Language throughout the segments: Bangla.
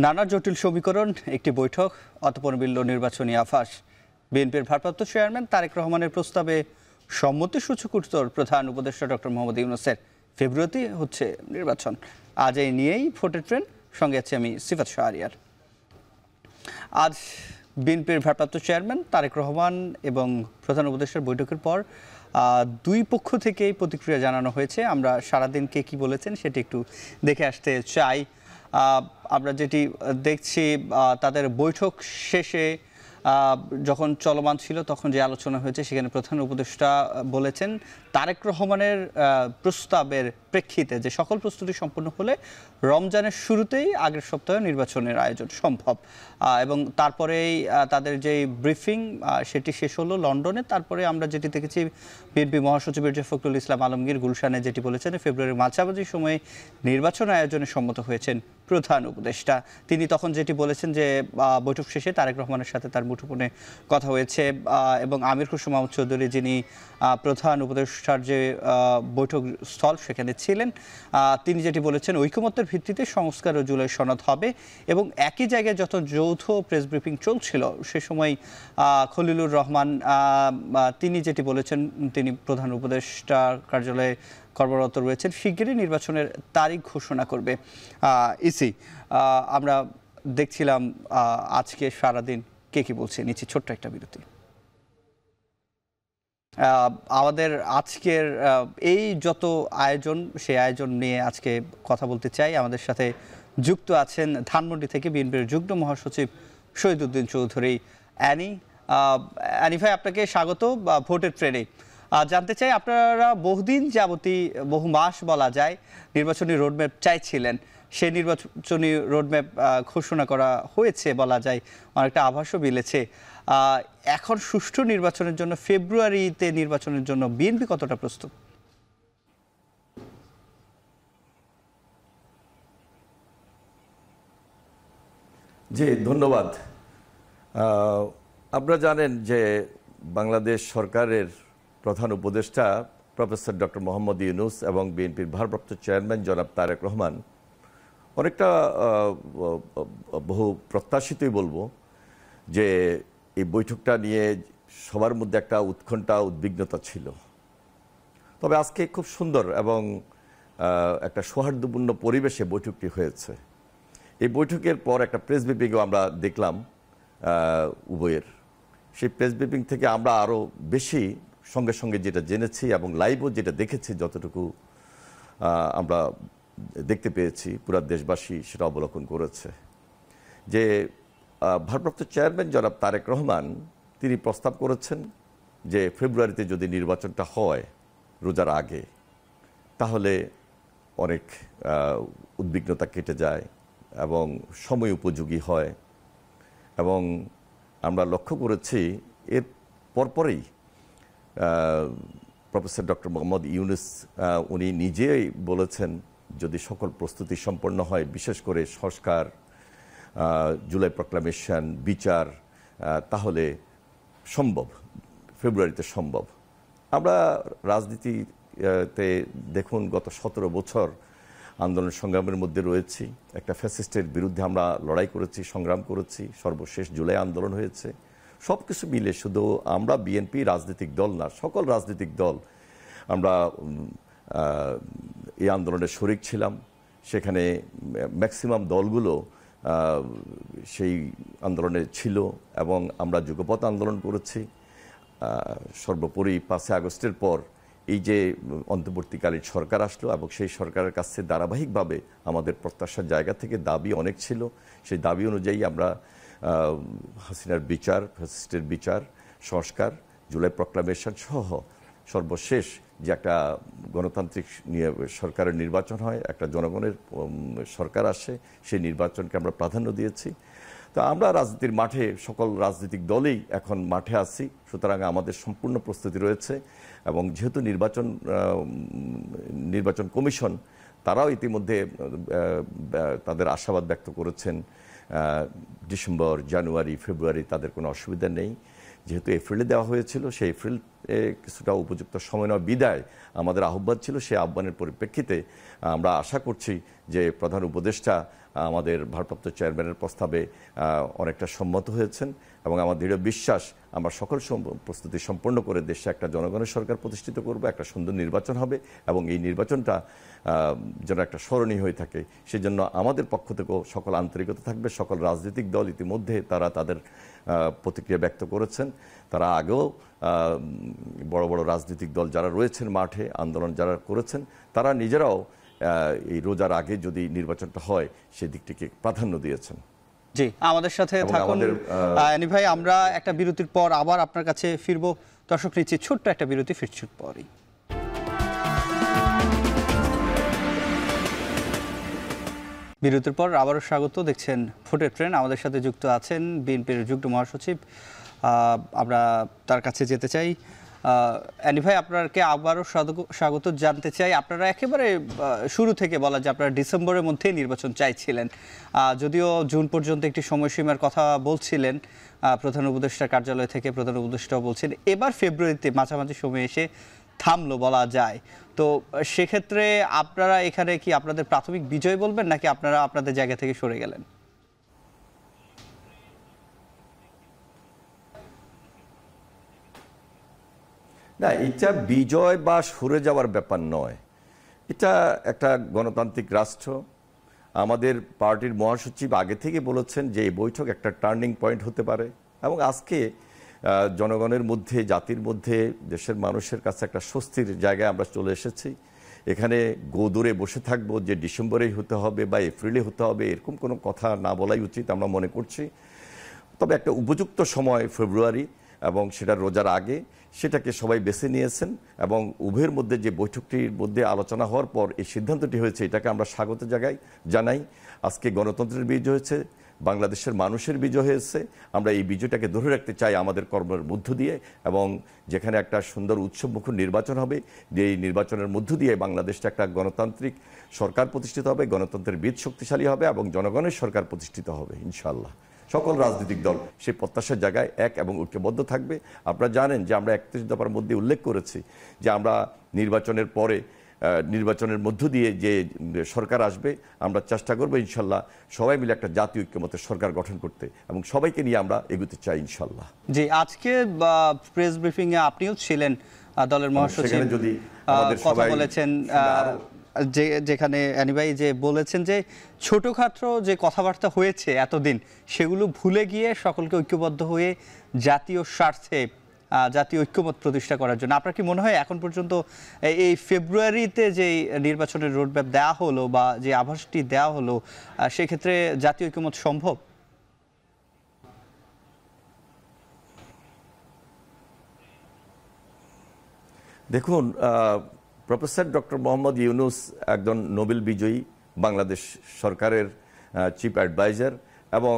নানা জটিল সমীকরণ, একটি বৈঠক, অতঃপর মিলল নির্বাচনী আভাস। বিএনপির ভারপ্রাপ্ত চেয়ারম্যান তারেক রহমানের প্রস্তাবে সম্মতিসূচক উত্তর প্রধান উপদেষ্টা ডক্টর মোহাম্মদ ইউনূসের। ফেব্রুয়ারিতে হচ্ছে নির্বাচন। আজ এই নিয়েই ভোটের ট্রেন। সঙ্গে আছি আমি সিফাত শাহরিয়ার। আজ বিএনপির ভারপ্রাপ্ত চেয়ারম্যান তারেক রহমান এবং প্রধান উপদেষ্টার বৈঠকের পর দুই পক্ষ থেকেই প্রতিক্রিয়া জানানো হয়েছে। আমরা সারাদিন কে কী বলেছেন সেটি একটু দেখে আসতে চাই। আমরা যেটি দেখছি, তাদের বৈঠক শেষে যখন চলমান ছিল তখন যে আলোচনা হয়েছে সেখানে প্রধান উপদেষ্টা বলেছেন তারেক রহমানের প্রস্তাবের প্রেক্ষিতে যে সকল প্রস্তুতি সম্পন্ন হলে রমজানের শুরুতেই আগের সপ্তাহে নির্বাচনের আয়োজন সম্ভব। এবং তারপরেই তাদের যে ব্রিফিং সেটি শেষ হলো লন্ডনে। তারপরে আমরা যেটি দেখেছি, বিএনপি মহাসচিব মির্জা ফখরুল ইসলাম আলমগীর গুলশানে যেটি বলেছেন, ফেব্রুয়ারির মাঝামাঝি সময়ে নির্বাচন আয়োজনে সম্মত হয়েছেন প্রধান উপদেষ্টা। তিনি তখন যেটি বলেছেন যে বৈঠক শেষে তারেক রহমানের সাথে তার মুঠোফোনে কথা হয়েছে এবং আমির খসরু মাহমুদ চৌধুরী, যিনি প্রধান উপদেষ্টার যে বৈঠক স্থল সেখানে ছিলেন, তিনি যেটি বলেছেন ঐকমত্যের ভিত্তিতে সংস্কার ও জুলাই সনদ হবে। এবং একই জায়গায় যত যৌথ প্রেস ব্রিফিং চলছিল সে সময় খলিলুর রহমান তিনি যেটি বলেছেন, তিনি প্রধান উপদেষ্টার কার্যালয়ে কর্মরত রয়েছেন, শিগগিরই নির্বাচনের তারিখ ঘোষণা করবে ইসি। আমরা দেখছিলাম আজকে সারাদিন কে কি বলছে। নিচ্ছি ছোট্ট একটা বিরতি। আমাদের আজকের এই যত আয়োজন, সেই আয়োজন নিয়ে আজকে কথা বলতে চাই। আমাদের সাথে যুক্ত আছেন ধানমন্ডি থেকে বিএনপির যুগ্ম মহাসচিব শহীদুদ্দিন চৌধুরী অ্যানি। অ্যানি ভাই, আপনাকে স্বাগত ভোটের ট্রেনে। জানতে চাই, আপনারা বহুদিন যাবতই, বহু মাস বলা যায়, নির্বাচনী রোডম্যাপ চাইছিলেন। সেই নির্বাচনী রোডম্যাপ ঘোষণা করা হয়েছে বলা যায়, অনেকটা আভাসও মিলেছে। এখন সুষ্ঠু নির্বাচনের জন্য, ফেব্রুয়ারিতে নির্বাচনের জন্য বিএনপি কতটা প্রস্তুত? জি, ধন্যবাদ। আপনারা জানেন যে বাংলাদেশ সরকারের প্রধান উপদেষ্টা প্রফেসর ডক্টর মোহাম্মদ ইউনূস এবং বিএনপির ভারপ্রাপ্ত চেয়ারম্যান জনাব তারেক রহমান অনেকটা বহু প্রত্যাশিতই বলবো যে এই বৈঠকটা নিয়ে সবার মধ্যে একটা উৎকণ্ঠা, উদ্বিগ্নতা ছিল। তবে আজকে খুব সুন্দর এবং একটা সৌহার্দ্যপূর্ণ পরিবেশে বৈঠকটি হয়েছে। এই বৈঠকের পর একটা প্রেস ব্রিফিংও আমরা দেখলাম উভয়ের। সেই প্রেস ব্রিফিং থেকে আমরা আরও বেশি সঙ্গে সঙ্গে যেটা জেনেছি এবং লাইভও যেটা দেখেছি, যতটুকু আমরা দেখতে পেয়েছি, পুরা দেশবাসী সেটা অবলোকন করেছে যে ভারপ্রাপ্ত চেয়ারম্যান জনাব তারেক রহমান তিনি প্রস্তাব করেছেন যে ফেব্রুয়ারিতে যদি নির্বাচনটা হয় রোজার আগে, তাহলে অনেক উদ্বিগ্নতা কেটে যায় এবং সময় উপযোগী হয়। এবং আমরা লক্ষ্য করেছি এর পরপরই প্রফেসর ডক্টর মোহাম্মদ ইউনূস উনি নিজেই বলেছেন যদি সকল প্রস্তুতি সম্পন্ন হয়, বিশেষ করে সংস্কার, জুলাই প্রক্লামেশন, বিচার, তাহলে সম্ভব, ফেব্রুয়ারিতে সম্ভব। আমরা রাজনীতিতে দেখুন গত 17 বছর আন্দোলন সংগ্রামের মধ্যে রয়েছি। একটা ফ্যাসিস্টের বিরুদ্ধে আমরা লড়াই করেছি, সংগ্রাম করেছি, সর্বশেষ জুলাই আন্দোলন হয়েছে। সব কিছু মিলে শুধু আমরা বিএনপি রাজনৈতিক দল না, সকল রাজনৈতিক দল আমরা এই আন্দোলনে শরিক ছিলাম। সেখানে ম্যাক্সিমাম দলগুলো সেই আন্দোলনে ছিল এবং আমরা যুগপৎ আন্দোলন করেছি। সর্বোপরি 5 আগস্টের পর এই যে অন্তর্বর্তীকালীন সরকার আসলো এবং সেই সরকারের কাছে ধারাবাহিকভাবে আমাদের প্রত্যাশার জায়গা থেকে দাবি অনেক ছিল। সেই দাবি অনুযায়ী আমরা হাসিনার বিচার, ফ্যাসিস্টের বিচার, সংস্কার, জুলাই প্রক্লামেশন সহ সর্বশেষ যে একটা গণতান্ত্রিক সরকারের নির্বাচন হয়, একটা জনগণের সরকার আসে, সেই নির্বাচনকে আমরা প্রাধান্য দিয়েছি। তো আমরা রাজনীতির মাঠে, সকল রাজনৈতিক দলেই এখন মাঠে আছি, সুতরাং আমাদের সম্পূর্ণ প্রস্তুতি রয়েছে। এবং যেহেতু নির্বাচন কমিশন তারাও ইতিমধ্যে তাদের আশাবাদ ব্যক্ত করেছেন ডিসেম্বর, জানুয়ারি, ফেব্রুয়ারি তাদের কোনো অসুবিধা নেই। যেহেতু এপ্রিলে দেওয়া হয়েছিল, সেই এপ্রিল কিছুটা উপযুক্ত সময় নেওয়া বিদায় আমাদের আহ্বান ছিল। সেই আহ্বানের পরিপ্রেক্ষিতে আমরা আশা করছি যে প্রধান উপদেষ্টা আমাদের ভারপ্রাপ্ত চেয়ারম্যানের প্রস্তাবে অনেকটা সম্মত হয়েছেন এবং আমার দৃঢ় বিশ্বাস আমরা সকল প্রস্তুতি সম্পন্ন করে দেশে একটা জনগণের সরকার প্রতিষ্ঠিত করব, একটা সুন্দর নির্বাচন হবে এবং এই নির্বাচনটা যেন একটা স্মরণীয় হয়ে থাকে। সেজন্য আমাদের পক্ষ থেকেও সকল আন্তরিকতা থাকবে। সকল রাজনৈতিক দল ইতিমধ্যে তারা তাদের প্রতিক্রিয়া ব্যক্ত করেছেন। তারা আগেও বড় বড় রাজনৈতিক দল যারা রয়েছেন মাঠে আন্দোলন যারা করেছেন, তারা নিজেরাও এই রোজার আগে যদি নির্বাচনটা হয় সেদিকটিকে প্রাধান্য দিয়েছেন। জি, আমাদের সাথে থাকুন অ্যানি ভাই। আমরা একটা বিরতির পর আবার আপনার কাছে ফিরবো। দর্শক নিচ্ছি ছোট্ট একটা বিরতি, ফিরছি পরই। বিরতির পর আবারও স্বাগত। দেখছেন ফুটের ট্রেন। আমাদের সাথে যুক্ত আছেন বিএনপির যুগ্ম মহাসচিব। আমরা তার কাছে যেতে চাই। অ্যানি ভাই, আপনাকে আবারও স্বাগত জানতে চাই। আপনারা একেবারে শুরু থেকে বলা যে আপনারা ডিসেম্বরের মধ্যেই নির্বাচন চাইছিলেন, যদিও জুন পর্যন্ত একটি সময়সীমার কথা বলছিলেন প্রধান উপদেষ্টার কার্যালয় থেকে। প্রধান উপদেষ্টাও বলছেন এবার ফেব্রুয়ারিতে মাঝামাঝি সময়ে এসে থামলো বলা যায়। তো সেক্ষেত্রে আপনারা এখানে কি আপনাদের প্রাথমিক বিজয় বলবেন, নাকি আপনারা আপনাদের জায়গা থেকে সরে গেলেন? না, এটা বিজয় বা সরে যাওয়ার ব্যাপার নয়। এটা একটা গণতান্ত্রিক রাষ্ট্র। আমাদের পার্টির মহাসচিব আগে থেকে বলেছেন যে এই বৈঠক একটা টার্নিং পয়েন্ট হতে পারে এবং আজকে জনগণের মধ্যে, জাতির মধ্যে, দেশের মানুষের কাছে একটা স্বস্তির জায়গায় আমরা চলে এসেছি। এখানে গোদরে বসে থাকবো যে ডিসেম্বরেই হতে হবে বা এপ্রিলে হতে হবে, এরকম কোনো কথা না বলাই উচিত আমরা মনে করছি। তবে একটা উপযুক্ত সময় ফেব্রুয়ারি এবং সেটা রোজার আগে, সেটাকে সবাই বেছে নিয়েছেন এবং উভয়ের মধ্যে যে বৈঠকটির মধ্যে আলোচনা হওয়ার পর এই সিদ্ধান্তটি হয়েছে, এটাকে আমরা স্বাগত জানাই। আজকে গণতন্ত্রের বিজয় হয়েছে, বাংলাদেশের মানুষের বিজয় হয়েছে। আমরা এই বিজয়টাকে ধরে রাখতে চাই আমাদের কর্মের মধ্য দিয়ে এবং যেখানে একটা সুন্দর উৎসবমুখর নির্বাচন হবে, যে এই নির্বাচনের মধ্য দিয়ে বাংলাদেশটা একটা গণতান্ত্রিক সরকার প্রতিষ্ঠিত হবে, গণতন্ত্রের বীজ শক্তিশালী হবে এবং জনগণের সরকার প্রতিষ্ঠিত হবে ইনশাআল্লাহ। সকল রাজনৈতিক দল সেই প্রত্যাশার জায়গায় এক এবং ঐক্যবদ্ধ থাকবে। আপনারা জানেন যে আমরা 31 দফার মধ্যে উল্লেখ করেছি যে আমরা নির্বাচনের পরে, নির্বাচনের মধ্য দিয়ে যে সরকার আসবে, আমরা চেষ্টা করবো ইনশাল্লাহ সবাই মিলে একটা জাতীয় ঐক্যমতের সরকার গঠন করতে এবং সবাইকে নিয়ে আমরা এগোতে চাই ইনশাল্লাহ। জি, আজকে প্রেস ব্রিফিং এ আপনিও ছিলেন, দলের মহাসচিব যদি কথা বলেছেন, যেখানে অ্যানি ভাই যে বলেছেন যে ছোটখাটো যে কথাবার্তা হয়েছে এতদিন, সেগুলো ভুলে গিয়ে সকলকে ঐক্যবদ্ধ হয়ে জাতীয় স্বার্থে জাতীয় ঐক্যমত প্রতিষ্ঠা করার জন্য। আপনার কি মনে হয় এখন পর্যন্ত এই ফেব্রুয়ারিতে যে নির্বাচনের রোডম্যাপ দেওয়া হলো বা যে আভাসটি দেওয়া হলো, সেক্ষেত্রে জাতীয় ঐক্যমত সম্ভব? দেখুন, প্রফেসর ডক্টর মোহাম্মদ ইউনূস একজন নোবেল বিজয়ী, বাংলাদেশ সরকারের চিফ অ্যাডভাইজার এবং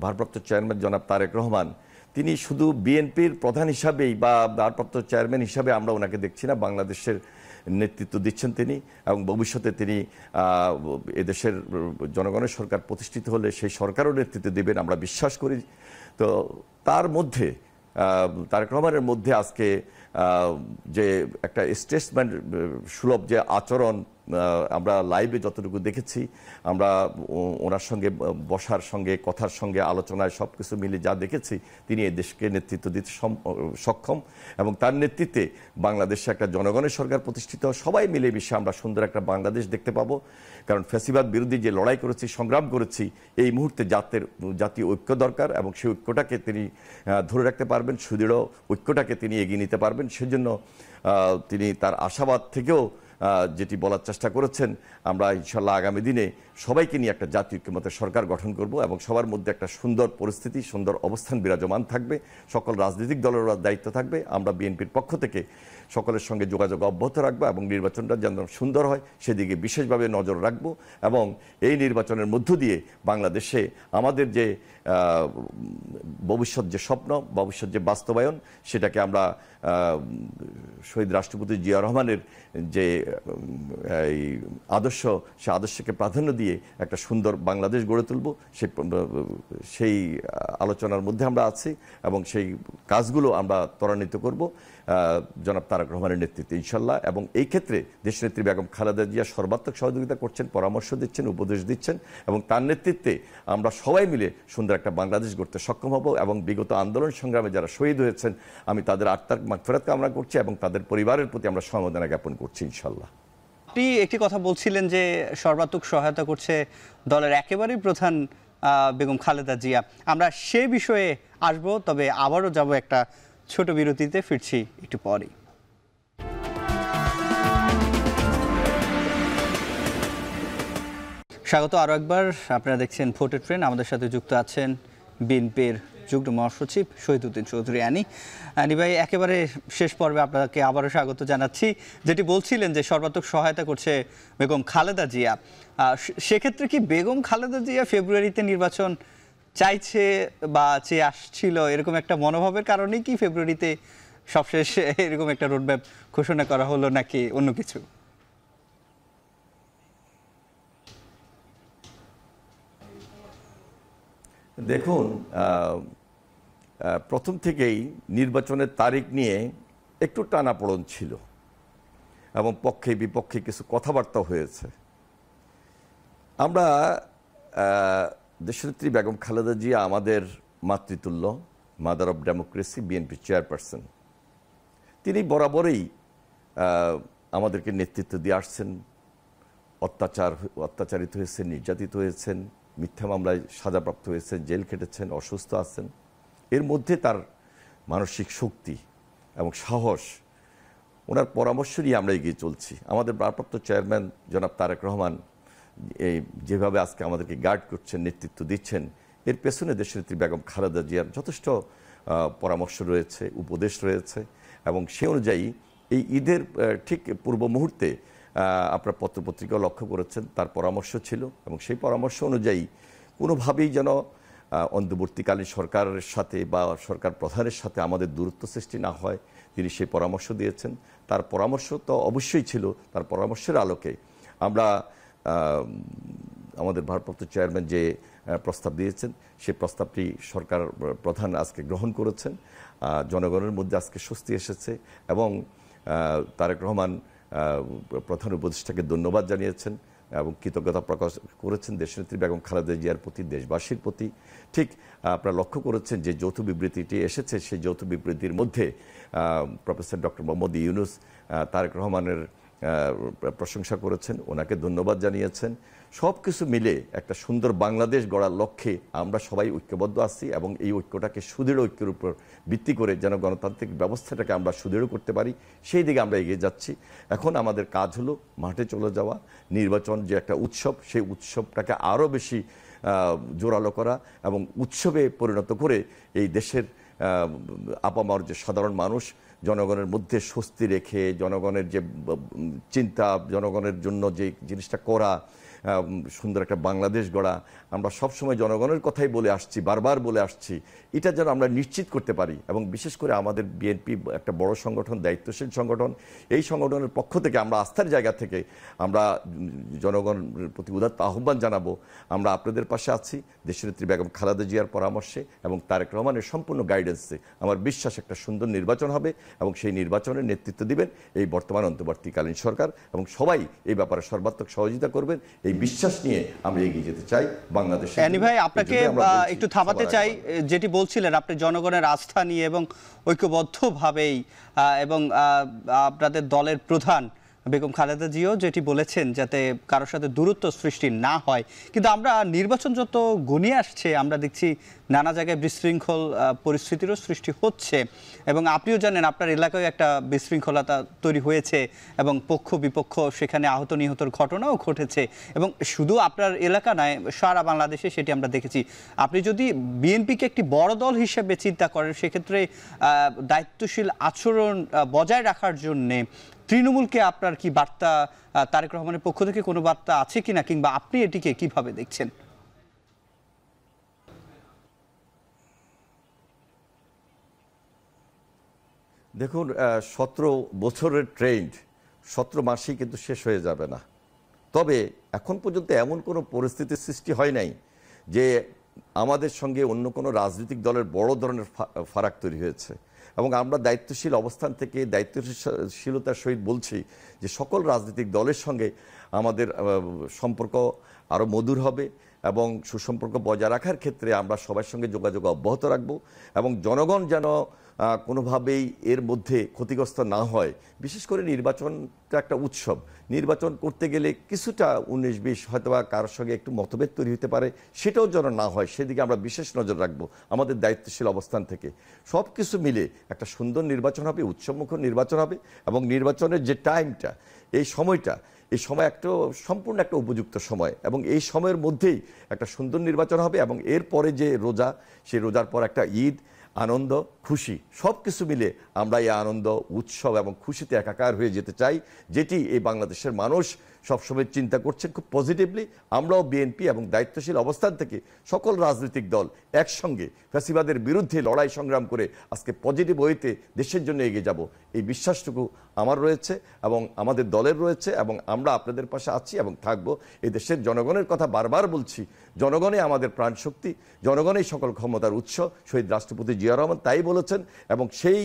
ভারপ্রাপ্ত চেয়ারম্যান জনাব তারেক রহমান, তিনি শুধু বিএনপির প্রধান হিসাবেই বা ভারপ্রাপ্ত চেয়ারম্যান হিসাবে আমরা ওনাকে দেখছি না, বাংলাদেশের নেতৃত্ব দিচ্ছেন তিনি এবং ভবিষ্যতে তিনি এদেশের জনগণের সরকার প্রতিষ্ঠিত হলে সেই সরকারও নেতৃত্ব দেবেন আমরা বিশ্বাস করি। তো তার মধ্যে তারেক রহমানের মধ্যে আজকে যে একটা স্টেটসম্যান সুলভ যে আচরণ আমরা লাইভে যতটুকু দেখেছি, আমরা ওনার সঙ্গে বসার সঙ্গে, কথার সঙ্গে, আলোচনায় সব কিছু মিলে যা দেখেছি, তিনি এই দেশকে নেতৃত্ব দিতে সক্ষম এবং তার নেতৃত্বে বাংলাদেশে একটা জনগণের সরকার প্রতিষ্ঠিত, সবাই মিলে মিশে আমরা সুন্দর একটা বাংলাদেশ দেখতে পাবো। কারণ ফ্যাসিবাদ বিরোধী যে লড়াই করেছি, সংগ্রাম করেছি, এই মুহূর্তে জাতীয় ঐক্য দরকার এবং সেই ঐক্যটাকে তিনি ধরে রাখতে পারবেন, সুদৃঢ় ঐক্যটাকে তিনি এগিয়ে নিতে পারবেন। সেজন্য তিনি তার আশাবাদ থেকেও যেটি বলার চেষ্টা করেছেন, আমরা ইনশাল্লাহ আগামী দিনে সবাইকে নিয়ে একটা জাতীয় ঐক্যমতের সরকার গঠন করব এবং সবার মধ্যে একটা সুন্দর পরিস্থিতি, সুন্দর অবস্থান বিরাজমান থাকবে। সকল রাজনৈতিক দলের দায়িত্ব থাকবে। আমরা বিএনপির পক্ষ থেকে সকলের সঙ্গে যোগাযোগ অব্যাহত রাখবো এবং নির্বাচনটা যেন সুন্দর হয় সেদিকে বিশেষভাবে নজর রাখবো এবং এই নির্বাচনের মধ্য দিয়ে বাংলাদেশে আমাদের যে ভবিষ্যৎ যে স্বপ্ন, ভবিষ্যৎ যে বাস্তবায়ন, সেটাকে আমরা শহীদ রাষ্ট্রপতি জিয়া রহমানের যে এই আদর্শ, সে আদর্শকে প্রাধান্য দিয়ে একটা সুন্দর বাংলাদেশ গড়ে তুলব, সেই আলোচনার মধ্যে আমরা আছি এবং সেই কাজগুলো আমরা ত্বরান্বিত করব জনাব তারেক রহমানের নেতৃত্বে ইনশাল্লাহ। এবং এই ক্ষেত্রে দেশনেত্রী বেগম খালেদা জিয়া সর্বাত্মক সহযোগিতা করছেন, পরামর্শ দিচ্ছেন, উপদেশ দিচ্ছেন এবং তার নেতৃত্বে আমরা সবাই মিলে সুন্দর একটা বাংলাদেশ গড়তে সক্ষম হব। এবং বিগত আন্দোলন সংগ্রামে যারা শহীদ হয়েছেন, আমি তাদের আত্মার মাগফিরাত কামনা করছি এবং তাদের পরিবারের প্রতি আমরা সমবেদনা জ্ঞাপন করছি ইনশাল্লাহ। আপনি একটি কথা বলছিলেন যে সর্বাত্মক সহায়তা করছে দলের একেবারেই প্রধান বেগম খালেদা জিয়া। আমরা সে বিষয়ে আসব, তবে আবারও যাব একটা ছোট বিরতিতে, ফিরছি একটু পরেই। স্বাগত আরও একবার। আপনারা দেখছেন ভোটের ট্রেন। আমাদের সাথে যুক্ত আছেন বিএনপির যুগ্ম মহাসচিব শহীদউদ্দিন চৌধুরী আনি। আনি ভাই, একেবারে শেষ পর্বে আপনাকে আবারও স্বাগত জানাচ্ছি। যেটি বলছিলেন যে সর্বাত্মক সহায়তা করছে বেগম খালেদা জিয়া, সেক্ষেত্রে কি বেগম খালেদা জিয়া ফেব্রুয়ারিতে নির্বাচন চাইছে বা চেয়ে আসছিল, এরকম একটা মনোভাবের কারণেই কি ফেব্রুয়ারিতে সবশেষ এরকম একটা রোডম্যাপ ঘোষণা করা হলো, নাকি অন্য কিছু? দেখুন, প্রথম থেকেই নির্বাচনের তারিখ নিয়ে একটু টানাপোড়েন ছিল এবং পক্ষে বিপক্ষে কিছু কথাবার্তা হয়েছে। আমরা দেশনেত্রী বেগম খালেদা জিয়া আমাদের মাতৃতুল্য, mother of democracy, BNP chairperson. তিনি বরাবরই আমাদেরকে নেতৃত্ব দিয়ে আসছেন, অত্যাচারিত হয়েছেন, নির্যাতিত হয়েছেন, মিথ্যা মামলায় সাজাপ্রাপ্ত হয়েছেন, জেল খেটেছেন, অসুস্থ আছেন। এর মধ্যে তার মানসিক শক্তি এবং সাহস, ওনার পরামর্শ নিয়ে আমরা এগিয়ে চলছি। আমাদের ভারপ্রাপ্ত চেয়ারম্যান জনাব তারেক রহমান এই যেভাবে আজকে আমাদেরকে গাইড করছেন, নেতৃত্ব দিচ্ছেন, এর পেছনে দেশনেত্রী বেগম খালেদা জিয়ার যথেষ্ট পরামর্শ রয়েছে, উপদেশ রয়েছে। এবং সে অনুযায়ী এই ঈদের ঠিক পূর্ব মুহূর্তে আপনার পত্রপত্রিকাও লক্ষ্য করেছেন, তার পরামর্শ ছিল এবং সেই পরামর্শ অনুযায়ী কোনোভাবেই যেন অন্তর্বর্তীকালীন সরকারের সাথে বা সরকার প্রধানের সাথে আমাদের দূরত্ব সৃষ্টি না হয়, তিনি সেই পরামর্শ দিয়েছেন। তার পরামর্শ তো অবশ্যই ছিল, তার পরামর্শের আলোকে আমরা আমাদের ভারপ্রাপ্ত চেয়ারম্যান যে প্রস্তাব দিয়েছেন, সেই প্রস্তাবটি সরকার প্রধান আজকে গ্রহণ করেছেন। জনগণের মধ্যে আজকে স্বস্তি এসেছে এবং তারেক রহমান প্রধান উপদেষ্টাকে ধন্যবাদ জানিয়েছেন এবং কৃতজ্ঞতা প্রকাশ করেছেন দেশনেত্রী বেগম খালেদা জিয়ার প্রতি, দেশবাসীর প্রতি। ঠিক আপনারা লক্ষ্য করেছেন যে যৌথ বিবৃতিটি এসেছে, সেই যৌথ বিবৃতির মধ্যে প্রফেসর ডক্টর মোহাম্মদ ইউনূস তারেক রহমানের প্রশংসা করেছেন, ওনাকে ধন্যবাদ জানিয়েছেন। সব কিছু মিলে একটা সুন্দর বাংলাদেশ গড়ার লক্ষ্যে আমরা সবাই ঐক্যবদ্ধ আছি এবং এই ঐক্যটাকে সুদৃঢ় ঐক্যের উপর ভিত্তি করে যেন গণতান্ত্রিক ব্যবস্থাটাকে আমরা সুদৃঢ় করতে পারি, সেই দিকে আমরা এগিয়ে যাচ্ছি। এখন আমাদের কাজ হলো মাঠে চলে যাওয়া, নির্বাচন যে একটা উৎসব, সেই উৎসবটাকে আরও বেশি জোরালো করা এবং উৎসবে পরিণত করে এই দেশের আপামর যে সাধারণ মানুষ, জনগণের মধ্যে স্বস্তি রেখে, জনগণের যে চিন্তা, জনগণের জন্য যে জিনিসটা করা, সুন্দর একটা বাংলাদেশ গড়া, আমরা সবসময় জনগণের কথাই বলে আসছি, বারবার বলে আসছি, এটা যেন আমরা নিশ্চিত করতে পারি। এবং বিশেষ করে আমাদের বিএনপি একটা বড় সংগঠন, দায়িত্বশীল সংগঠন, এই সংগঠনের পক্ষ থেকে আমরা আস্থার জায়গা থেকে আমরা জনগণের প্রতি উদাত্ত আহ্বান জানাবো, আমরা আপনাদের পাশে আছি। দেশনেত্রী বেগম খালেদা জিয়ার পরামর্শে এবং তারেক রহমানের সম্পূর্ণ গাইডেন্সে আমার বিশ্বাস একটা সুন্দর নির্বাচন হবে এবং সেই নির্বাচনের নেতৃত্ব দিবেন এই বর্তমান অন্তর্বর্তীকালীন সরকার এবং সবাই এই ব্যাপারে সর্বাত্মক সহযোগিতা করবেন। এই বিশ্বাস নিয়ে আমরা এগিয়ে যেতে চাই বাংলাদেশে। আনি ভাই, আপনাকে একটু থামাতে চাই। যেটি বলছিলেন আপনি জনগণের আস্থা নিয়ে এবং ঐক্যবদ্ধভাবেই, এবং আপনাদের দলের প্রধান বেগম খালেদা জিয়াও যেটি বলেছেন যাতে কারোর সাথে দূরত্ব সৃষ্টি না হয়। কিন্তু আমরা নির্বাচন যত ঘনিয়ে আসছে আমরা দেখছি নানা জায়গায় বিশৃঙ্খল পরিস্থিতিরও সৃষ্টি হচ্ছে এবং আপনিও জানেন আপনার এলাকায় একটা বিশৃঙ্খলতা তৈরি হয়েছে এবং পক্ষ বিপক্ষ সেখানে আহত নিহতর ঘটনাও ঘটেছে এবং শুধু আপনার এলাকা নয়, সারা বাংলাদেশে সেটি আমরা দেখেছি। আপনি যদি বিএনপিকে একটি বড় দল হিসেবে চিন্তা করেন, সেক্ষেত্রে দায়িত্বশীল আচরণ বজায় রাখার জন্যে তৃণমূলকে আপনার কি বার্তা, তারেক রহমানের পক্ষ থেকে কোনো বার্তা আছে কিনা, কিংবা আপনি এটিকে কিভাবে দেখছেন? দেখুন 17 বছরের ট্রেন্ড 17 মাসেই কিন্তু শেষ হয়ে যাবে না। তবে এখন পর্যন্ত এমন কোনো পরিস্থিতির সৃষ্টি হয় নাই যে আমাদের সঙ্গে অন্য কোনো রাজনৈতিক দলের বড় ধরনের ফারাক তৈরি হয়েছে। এবং আমরা দায়িত্বশীল অবস্থান থেকে দায়িত্বশীলতার সহিত বলছি যে সকল রাজনৈতিক দলের সঙ্গে আমাদের সম্পর্ক আরও মধুর হবে এবং সুসম্পর্ক বজায় রাখার ক্ষেত্রে আমরা সবার সঙ্গে যোগাযোগ অব্যাহত রাখব এবং জনগণ যেন কোনোভাবেই এর মধ্যে ক্ষতিগ্রস্ত না হয়। বিশেষ করে নির্বাচনটা একটা উৎসব, নির্বাচন করতে গেলে কিছুটা 19-20 হয়তো বা কারোর সঙ্গে একটু মতভেদ তৈরি হতে পারে, সেটাও যেন না হয় সেদিকে আমরা বিশেষ নজর রাখবো আমাদের দায়িত্বশীল অবস্থান থেকে। সব কিছু মিলে একটা সুন্দর নির্বাচন হবে, উৎসবমুখর নির্বাচন হবে এবং নির্বাচনের যে টাইমটা, এই সময় একটা সম্পূর্ণ একটা উপযুক্ত সময় এবং এই সময়ের মধ্যেই একটা সুন্দর নির্বাচন হবে এবং এরপরে যে রোজা, সেই রোজার পর একটা ঈদ, আনন্দ, খুশি, সব কিছু মিলে আমরা এই আনন্দ, উৎসব এবং খুশিতে একাকার হয়ে যেতে চাই, যেটি এই বাংলাদেশের মানুষ সবসময় চিন্তা করছেন খুব পজিটিভলি। আমরাও বিএনপি এবং দায়িত্বশীল অবস্থান থেকে সকল রাজনৈতিক দল একসঙ্গে ফ্যাসিবাদের বিরুদ্ধে লড়াই সংগ্রাম করে আজকে পজিটিভ ওয়েতে দেশের জন্য এগিয়ে যাব, এই বিশ্বাসটুকু আমার রয়েছে এবং আমাদের দলের রয়েছে এবং আমরা আপনাদের পাশে আছি এবং থাকবো। এই দেশের জনগণের কথা বারবার বলছি, জনগণই আমাদের প্রাণশক্তি, জনগণই সকল ক্ষমতার উৎস। শহীদ রাষ্ট্রপতি জিয়া রহমান তাই বলেছেন এবং সেই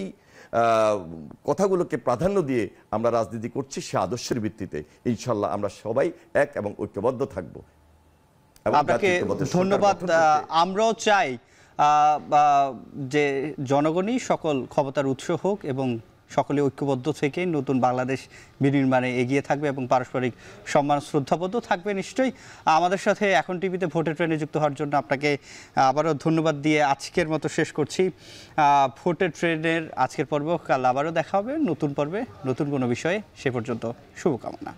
কথাগুলোকে প্রাধান্য দিয়ে আমরা রাজনীতি করছি, সে আদর্শের ভিত্তিতে। ইনশাল্লাহ আমরা সবাই এক এবং ঐক্যবদ্ধ থাকবো। আপনাকে ধন্যবাদ। আমরাও চাই যে জনগণই সকল ক্ষমতার উৎস হোক এবং সকলে ঐক্যবদ্ধ থেকে নতুন বাংলাদেশ বিনির্মাণে এগিয়ে থাকবে এবং পারস্পরিক সম্মান শ্রদ্ধাবদ্ধ থাকবে। নিশ্চয়ই আমাদের সাথে এখন টিভিতে ভোটের ট্রেনে যুক্ত হওয়ার জন্য আপনাকে আবারও ধন্যবাদ দিয়ে আজকের মতো শেষ করছি ভোটের ট্রেনের আজকের পর্ব। কাল আবারও দেখা হবে নতুন পর্বে নতুন কোনো বিষয়ে। সে পর্যন্ত শুভকামনা।